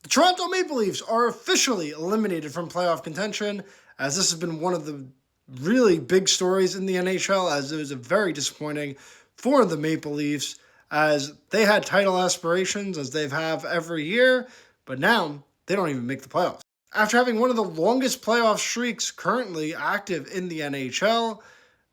The Toronto Maple Leafs are officially eliminated from playoff contention, as this has been one of the really big stories in the NHL, as it was a very disappointing for the Maple Leafs, as they had title aspirations, as they've have every year, but now they don't even make the playoffs. After having one of the longest playoff streaks currently active in the NHL,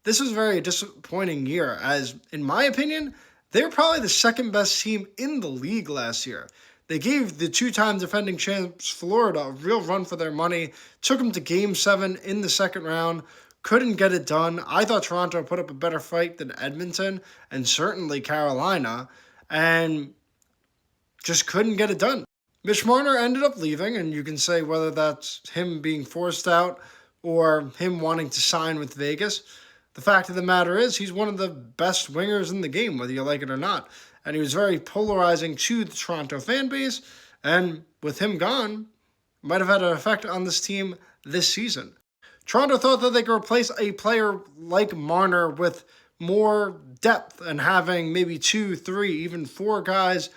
this was a very disappointing year, as, in my opinion, they were probably the second best team in the league last year. They gave the two-time defending champs Florida a real run for their money, took them to Game 7 in the second round, couldn't get it done. I thought Toronto put up a better fight than Edmonton and certainly Carolina, and just couldn't get it done. Mitch Marner ended up leaving, and you can say whether that's him being forced out or him wanting to sign with Vegas. The fact of the matter is he's one of the best wingers in the game, whether you like it or not. And he was very polarizing to the Toronto fan base, and with him gone, might have had an effect on this team this season. Toronto thought that they could replace a player like Marner with more depth and having maybe 2, 3, even 4 guys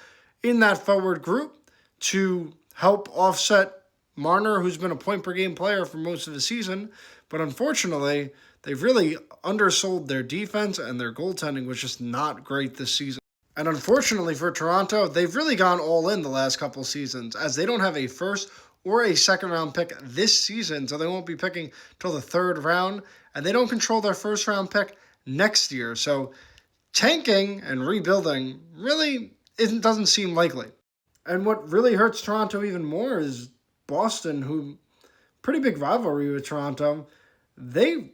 in that forward group to help offset Marner, who's been a point-per-game player for most of the season. But unfortunately, they've really undersold their defense, and their goaltending was just not great this season. And unfortunately for Toronto, they've really gone all in the last couple seasons, as they don't have a first or a second round pick this season, so they won't be picking till the third round, and they don't control their first round pick next year. So tanking and rebuilding really doesn't seem likely. And what really hurts Toronto even more is Boston, who pretty big rivalry with Toronto. They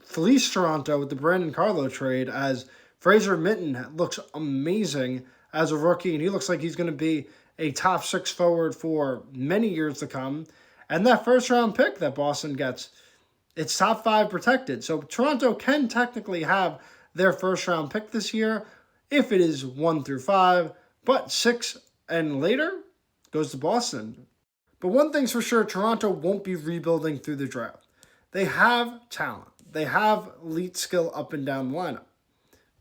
fleeced Toronto with the Brandon Carlo trade, as Fraser Minten looks amazing as a rookie, and he looks like he's going to be a top 6 forward for many years to come. And that first round pick that Boston gets, it's top 5 protected. So Toronto can technically have their first round pick this year if it is 1 through 5, but 6 and later goes to Boston. But one thing's for sure, Toronto won't be rebuilding through the draft. They have talent. They have elite skill up and down the lineup.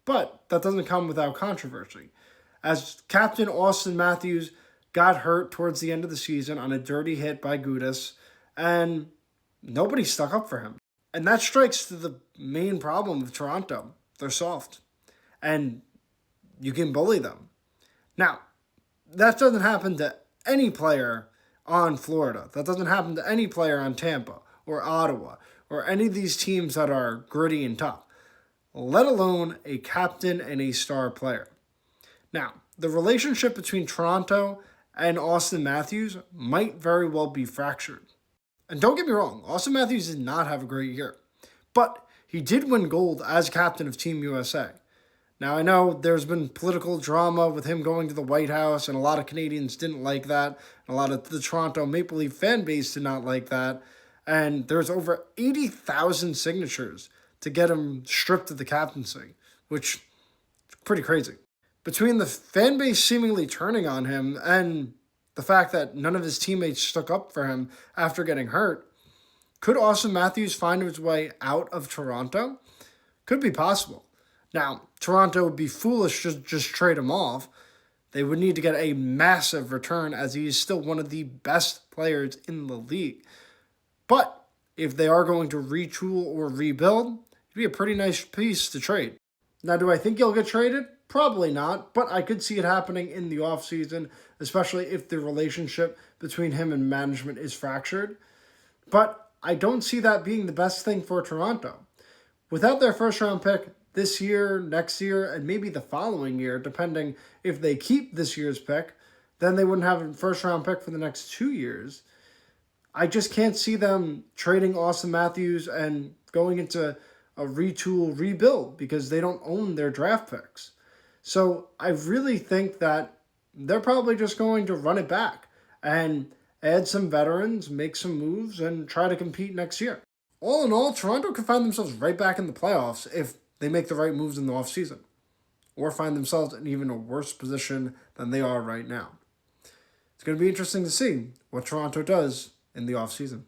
But that doesn't come without controversy, as Captain Austin Matthews got hurt towards the end of the season on a dirty hit by Gudas, and nobody stuck up for him. And that strikes to the main problem of Toronto. They're soft, and you can bully them. Now, that doesn't happen to any player on Florida. That doesn't happen to any player on Tampa or Ottawa or any of these teams that are gritty and tough, let alone a captain and a star player. Now, the relationship between Toronto and Austin Matthews might very well be fractured. And don't get me wrong, Austin Matthews did not have a great year, but he did win gold as captain of Team USA. Now, I know there's been political drama with him going to the White House, and a lot of Canadians didn't like that. And a lot of the Toronto Maple Leaf fan base did not like that. And there's over 80,000 signatures to get him stripped of the captaincy, which is pretty crazy. Between the fan base seemingly turning on him and the fact that none of his teammates stuck up for him after getting hurt, could Austin Matthews find his way out of Toronto? Could be possible. Now, Toronto would be foolish to just trade him off. They would need to get a massive return, as he is still one of the best players in the league. But if they are going to retool or rebuild, it'd be a pretty nice piece to trade. Now, do I think he'll get traded? Probably not, but I could see it happening in the offseason, especially if the relationship between him and management is fractured. But I don't see that being the best thing for Toronto. Without their first-round pick this year, next year, and maybe the following year, depending if they keep this year's pick, then they wouldn't have a first-round pick for the next 2 years. I just can't see them trading Austin Matthews and going into a retool rebuild because they don't own their draft picks. So I really think that they're probably just going to run it back and add some veterans, make some moves, and try to compete next year. All in all, Toronto could find themselves right back in the playoffs if they make the right moves in the offseason, or find themselves in even a worse position than they are right now. It's going to be interesting to see what Toronto does in the offseason.